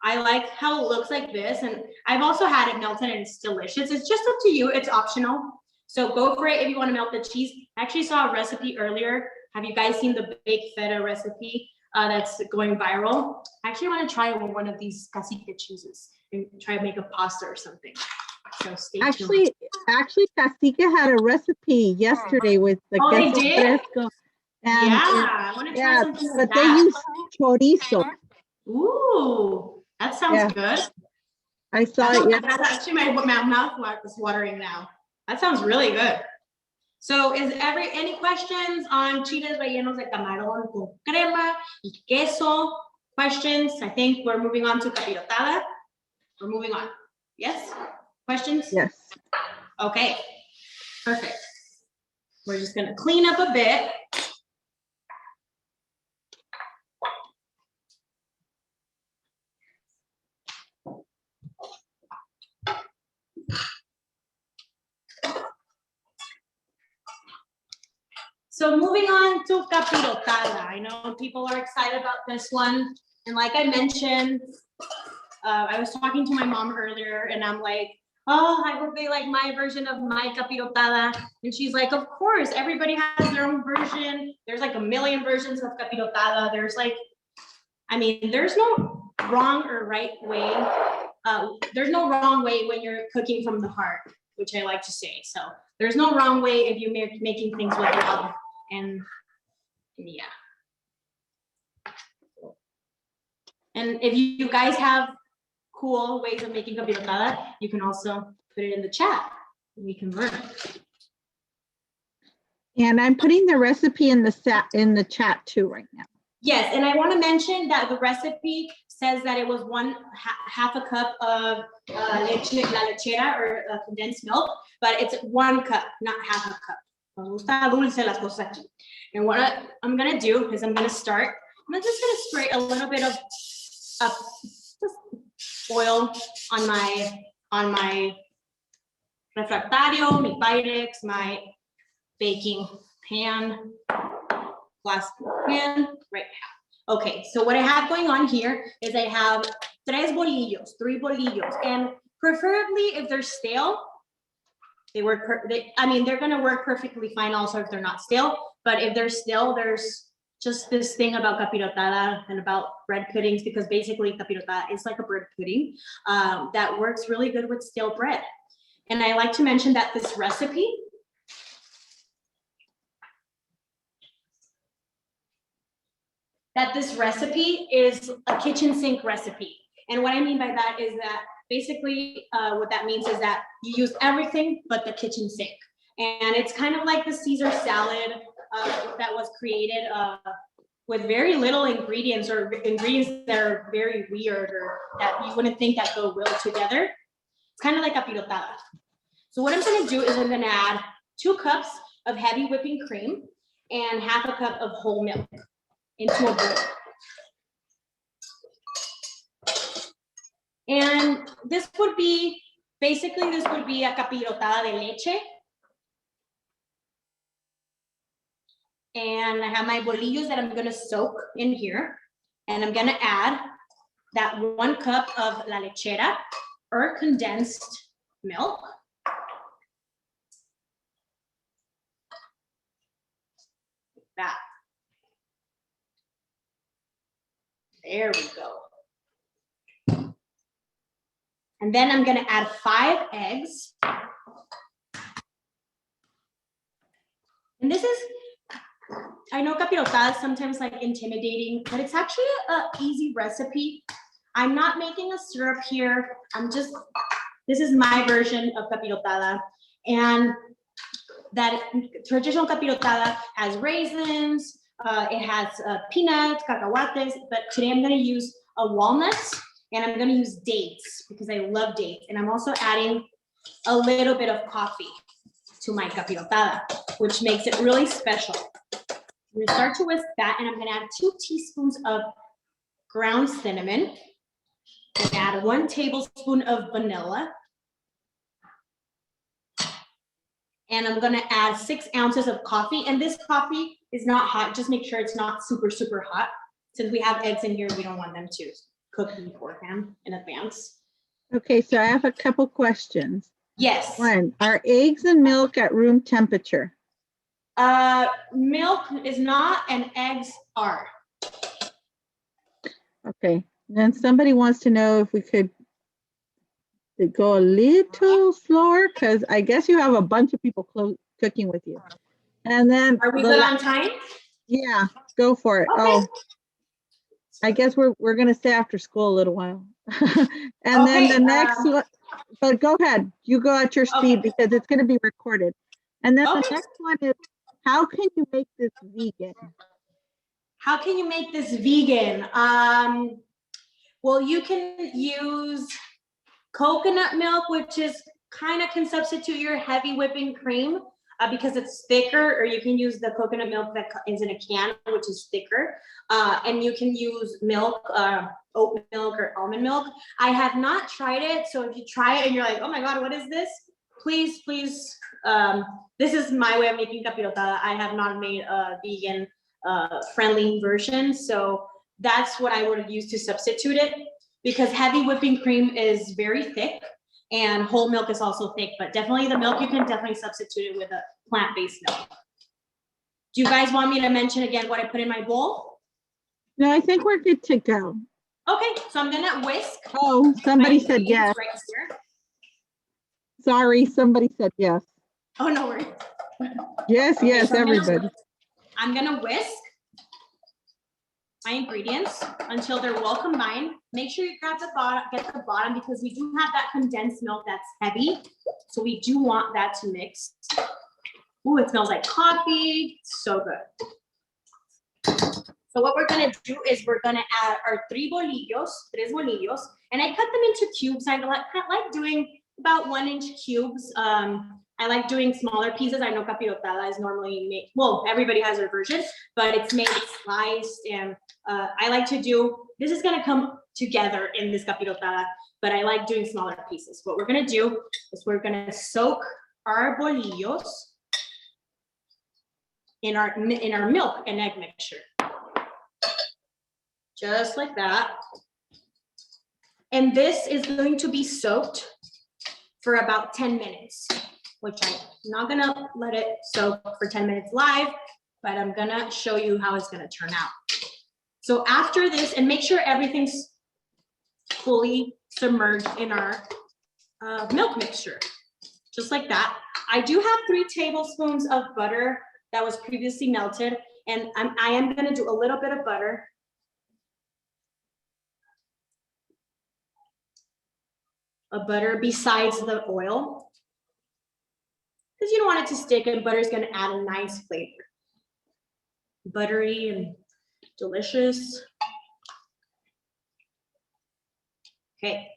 B: I like how it looks like this, and I've also had it melted and it's delicious. It's just up to you. It's optional. So go for it if you want to melt the cheese. I actually saw a recipe earlier. Have you guys seen the baked feta recipe that's going viral? I actually want to try it with one of these Cacique cheeses and try to make a pasta or something. So stay tuned.
C: Actually, Cacique had a recipe yesterday with the queso fresco. And
B: I want to try something with
C: but they use chorizo.
B: Ooh, that sounds good.
C: I saw it yesterday.
B: That's actually my mouth is watering now. That sounds really good. So is any questions on chiles rellenos de camarón con crema y queso? Questions? I think we're moving on to capirotada. We're moving on. Yes? Questions?
C: Yes.
B: Okay, perfect. We're just gonna clean up a bit. So moving on to capirotada. I know people are excited about this one. And like I mentioned, I was talking to my mom earlier and I'm like, oh, I hope they like my version of my capirotada. And she's like, of course, everybody has their own version. There's like a million versions of capirotada. There's like, I mean, there's no wrong or right way. There's no wrong way when you're cooking from the heart, which I like to say. So there's no wrong way if you're making things with love. And yeah. And if you guys have cool ways of making capirotada, you can also put it in the chat. We can learn.
C: And I'm putting the recipe in the chat too right now.
B: Yes, and I want to mention that the recipe says that it was half a cup of leche, la lechera, or condensed milk, but it's 1 cup, not half a cup. Nos gusta dulce las cosas aquí. And what I'm gonna do is I'm just gonna spray a little bit of oil on my refractario, mi Pyrex, my baking pan, glass pan, right now. Okay, so what I have going on here is I have 3 bolillos, and preferably if they're stale, they're gonna work perfectly fine also if they're not stale, but if they're stale, there's just this thing about capirotada and about bread puddings, because basically capirotada is like a bread pudding that works really good with stale bread. And I like to mention that this recipe is a kitchen sink recipe. And what I mean by that is that basically what that means is that you use everything but the kitchen sink. And it's kind of like the Caesar salad that was created with very little ingredients, or ingredients that are very weird or that you wouldn't think that go well together. It's kind of like capirotada. So what I'm gonna do is I'm gonna add 2 cups of heavy whipping cream and half a cup of whole milk into a bowl. And this would be a capirotada de leche. And I have my bolillos that I'm gonna soak in here. And I'm gonna add that 1 cup of la lechera, or condensed milk. Like that. There we go. And then I'm gonna add 5 eggs. And this is, I know capirotada is sometimes like intimidating, but it's actually an easy recipe. I'm not making a syrup here. This is my version of capirotada. And that traditional capirotada has raisins, it has peanuts, cacahuates, but today I'm gonna use a walnut, and I'm gonna use dates because I love dates. And I'm also adding a little bit of coffee to my capirotada, which makes it really special. I'm gonna start to whisk that, and I'm gonna add 2 teaspoons of ground cinnamon. I'm gonna add 1 tablespoon of vanilla. And I'm gonna add 6 ounces of coffee. And this coffee is not hot, just make sure it's not super, super hot. Since we have eggs in here, we don't want them to cook beforehand in advance.
C: Okay, so I have a couple questions.
B: Yes.
C: 1, are eggs and milk at room temperature?
B: Milk is not, and eggs are.
C: Okay, then somebody wants to know if we could go a little slower, because I guess you have a bunch of people cooking with you. And then
B: Are we good on time?
C: Yeah, go for it.
B: Okay.
C: Oh, I guess we're gonna stay after school a little while. And then the next one, but go ahead, you go at your speed because it's gonna be recorded. And then the next one is, how can you make this vegan?
B: How can you make this vegan? Well, you can use coconut milk, which is kind of can substitute your heavy whipping cream because it's thicker, or you can use the coconut milk that is in a can, which is thicker. And you can use milk, oat milk or almond milk. I have not tried it, so if you try it and you're like, oh my God, what is this? Please, this is my way of making capirotada. I have not made a vegan friendly version, so that's what I would use to substitute it, because heavy whipping cream is very thick. And whole milk is also thick, but definitely the milk, you can definitely substitute it with a plant-based milk. Do you guys want me to mention again what I put in my bowl?
C: No, I think we're good to go.
B: Okay, so I'm gonna whisk.
C: Oh, somebody
B: my
C: said yes.
B: ingredients right here.
C: Sorry, somebody said yes.
B: Oh, no worries.
C: Yes,
B: Okay,
C: yes,
B: so
C: everybody.
B: I'm gonna whisk my ingredients until they're well combined. Make sure you grab the bottom, get the bottom, because we do have that condensed milk that's heavy. So we do want that to mix. Ooh, it smells like coffee. So good. So what we're gonna do is we're gonna add our tres bolillos, and I cut them into cubes. I like doing about 1-inch cubes. I like doing smaller pieces. I know capirotada is normally made, well, everybody has their version, but it's made sliced, and I like to do, this is gonna come together in this capirotada, but I like doing smaller pieces. What we're gonna do is we're gonna soak our bolillos in our milk and egg mixture. Just like that. And this is going to be soaked for about 10 minutes, which I'm not gonna let it soak for 10 minutes live, but I'm gonna show you how it's gonna turn out. So after this, and make sure everything's fully submerged in our milk mixture, just like that. I do have 3 tablespoons of butter that was previously melted, and I am gonna do a little bit of butter. Besides the oil, because you don't want it to stick, and butter is going to add a nice flavor. Buttery and delicious. Okay.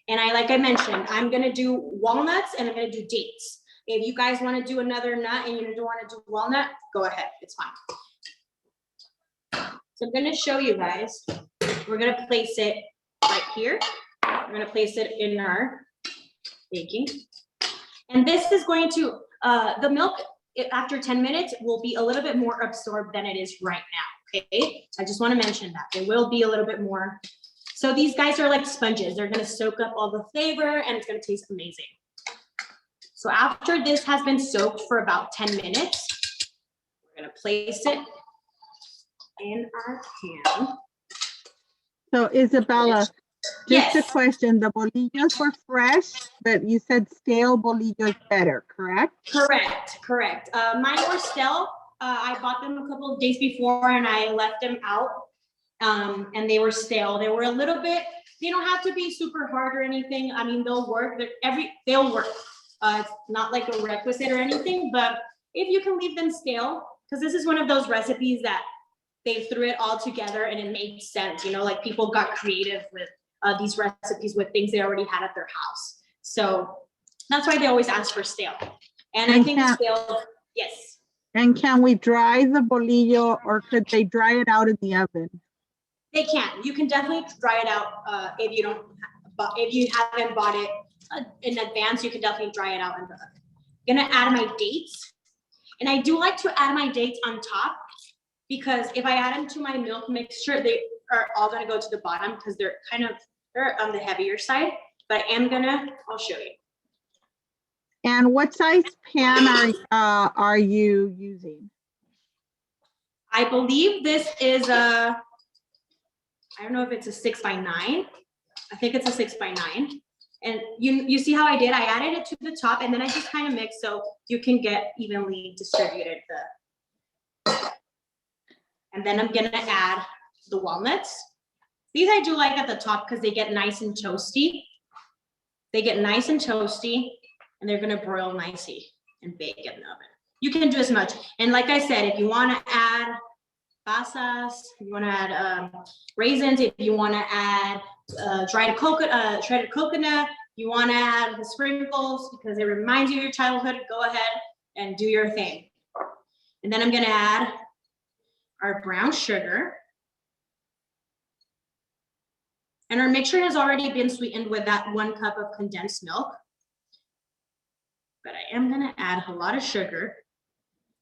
B: And like I mentioned, I'm going to do walnuts and I'm going to do dates. If you guys want to do another nut and you don't want to do walnut, go ahead, it's fine. So I'm going to show you guys. We're going to place it right here. We're going to place it in our baking. And this is going to, the milk after 10 minutes will be a little bit more absorbed than it is right now, okay? I just want to mention that. It will be a little bit more. So these guys are like sponges. They're going to soak up all the flavor and it's going to taste amazing. So after this has been soaked for about 10 minutes, we're going to place it in our pan.
C: So Isabella, just
B: Yes.
C: a question, the bolillos were fresh, but you said stale bolillos better, correct?
B: Correct. Mine were stale. I bought them a couple of days before and I left them out, and they were stale. They were a little bit, they don't have to be super hard or anything. I mean, they'll work. They'll work. It's not like a requisite or anything, but if you can leave them stale, because this is one of those recipes that they threw it all together and it made sense. You know, like people got creative with these recipes with things they already had at their house. So that's why they always ask for stale. And I think stale, yes.
C: And can we dry the bolillo, or could they dry it out in the oven?
B: They can. You can definitely dry it out if you haven't bought it in advance. You can definitely dry it out in the oven. I'm gonna add my dates, and I do like to add my dates on top because if I add them to my milk mixture, they are all gonna go to the bottom because they're on the heavier side. But I'll show you.
C: And what size pan are you using?
B: I believe this is I don't know if it's a 6x9. I think it's a 6x9. And you see how I did? I added it to the top and then I just kind of mixed so you can get evenly distributed. And then I'm gonna add the walnuts. These I do like at the top because they get nice and toasty. And they're gonna broil nicely and bake in the oven. You can do as much. And like I said, if you wanna add pasas, you wanna add raisins, if you wanna add shredded coconut, you wanna add the sprinkles because it reminds you of your childhood, go ahead and do your thing. And then I'm gonna add our brown sugar. And our mixture has already been sweetened with that 1 cup of condensed milk. But I am gonna add a lot of sugar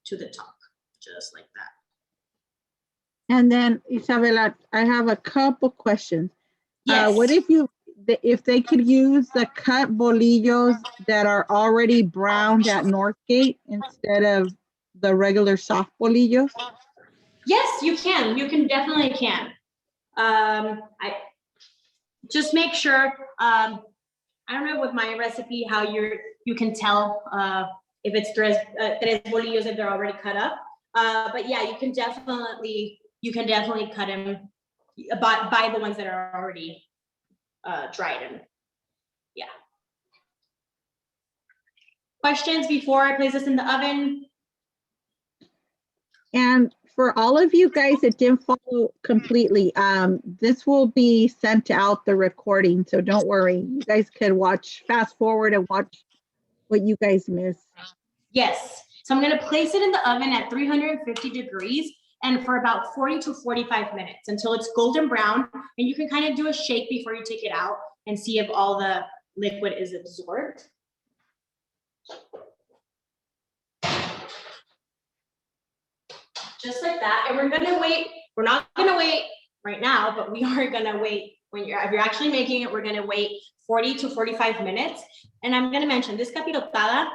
B: to the top, just like that.
C: And then Isabella, I have a couple questions.
B: Yes.
C: What if you if they could use the cut bolillos that are already browned at Northgate instead of the regular soft bolillos?
B: Yes, you can. You can definitely can. I just make sure. I don't know with my recipe how you can tell if it's tres bolillos if they're already cut up. But yeah, you can definitely cut them by the ones that are already dried and yeah. Questions before I place this in the oven?
C: And for all of you guys that didn't follow completely, this will be sent out the recording, so don't worry. You guys can fast forward and watch what you guys missed.
B: Yes. So I'm going to place it in the oven at 350 degrees and for about 40 to 45 minutes until it's golden brown. And you can kind of do a shake before you take it out and see if all the liquid is absorbed. Just like that. And we're going to wait. We're not going to wait right now, but we are going to wait if you're actually making it, we're going to wait 40 to 45 minutes. And I'm going to mention this capirotada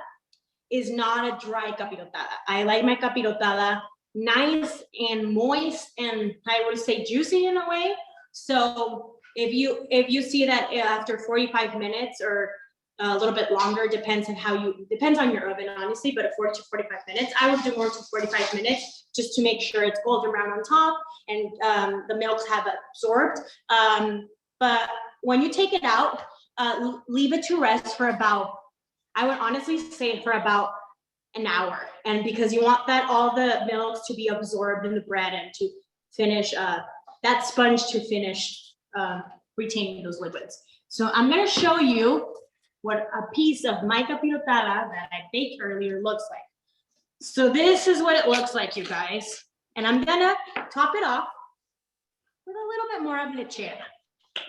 B: is not a dry capirotada. I like my capirotada nice and moist and I would say juicy in a way. So if you see that after 45 minutes or a little bit longer, depends on your oven, honestly, but at 40 to 45 minutes, I would do more to 45 minutes just to make sure it's golden brown on top and the milks have absorbed. But when you take it out, leave it to rest for about, I would honestly say for about an hour. And because you want all the milks to be absorbed in the bread and to finish, that sponge to finish retaining those liquids. So I'm gonna show you what a piece of my capirotada that I baked earlier looks like. So this is what it looks like, you guys. And I'm gonna top it off with a little bit more of lechera.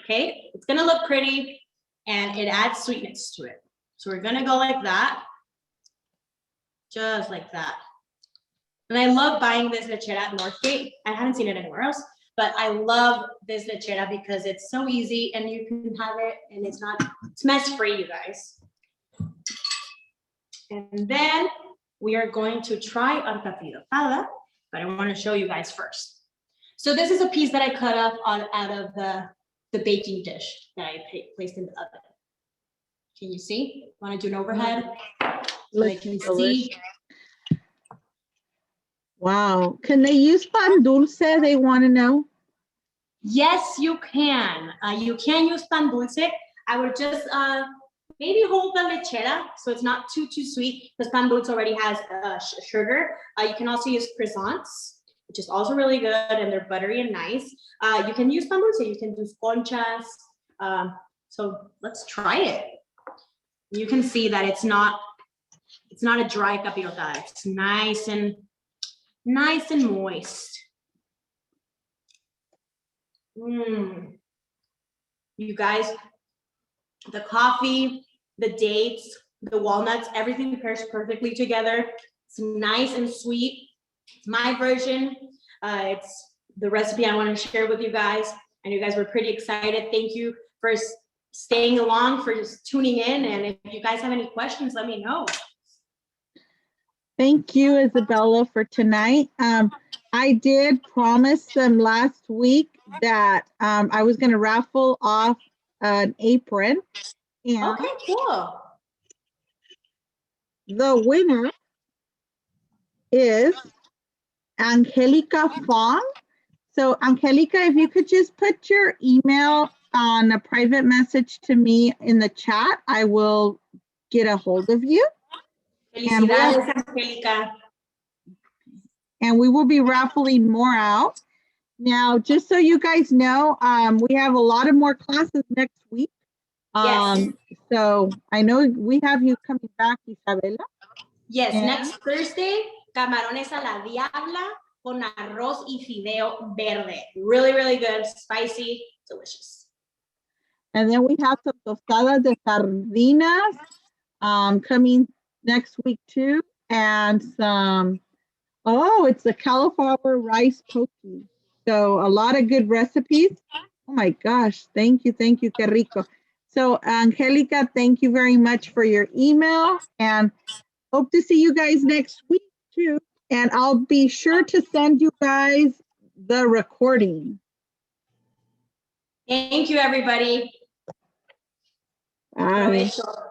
B: Okay, it's gonna look pretty and it adds sweetness to it. So we're gonna go like that, just like that. And I love buying this lechera at Northgate. I haven't seen it anywhere else, but I love this lechera because it's so easy and you can have it and it's mess-free, you guys. And then we are going to try our capirotada, but I want to show you guys first. So this is a piece that I cut off out of the baking dish that I placed in the oven. Can you see? Want to do an overhead? So I can see.
C: Wow. Can they use pan dulce? They want to know.
B: Yes, you can. You can use pan dulce. I would just maybe hold the lechera so it's not too sweet because pan dulce already has sugar. You can also use croissants, which is also really good and they're buttery and nice. You can use pan dulce. You can do conchas. So let's try it. You can see that it's not a dry capirotada. It's nice and moist. You guys, the coffee, the dates, the walnuts, everything pairs perfectly together. It's nice and sweet. It's my version. It's the recipe I want to share with you guys. And you guys were pretty excited. Thank you for staying along, for just tuning in. And if you guys have any questions, let me know.
C: Thank you, Isabella, for tonight. I did promise them last week that I was going to raffle off an apron. And
B: okay, cool.
C: The winner is Angelica Fong. So Angelica, if you could just put your email on a private message to me in the chat, I will get a hold of you.
B: Felicidades, Angelica.
C: And we will be raffling more out. Now, just so you guys know, we have a lot of more classes next week.
B: Yes.
C: So I know we have you coming back, Isabella.
B: Yes, next Thursday, camarones a la diabla con arroz y fideo verde. Really, really good, spicy, delicious.
C: And then we have some tostadas de sardinas coming next week too. And some, it's the cauliflower rice poke. So a lot of good recipes. Oh my gosh, thank you, que rico. So Angelica, thank you very much for your email and hope to see you guys next week too. And I'll be sure to send you guys the recording.
B: Thank you, everybody.
C: Bye.
B: Provecho.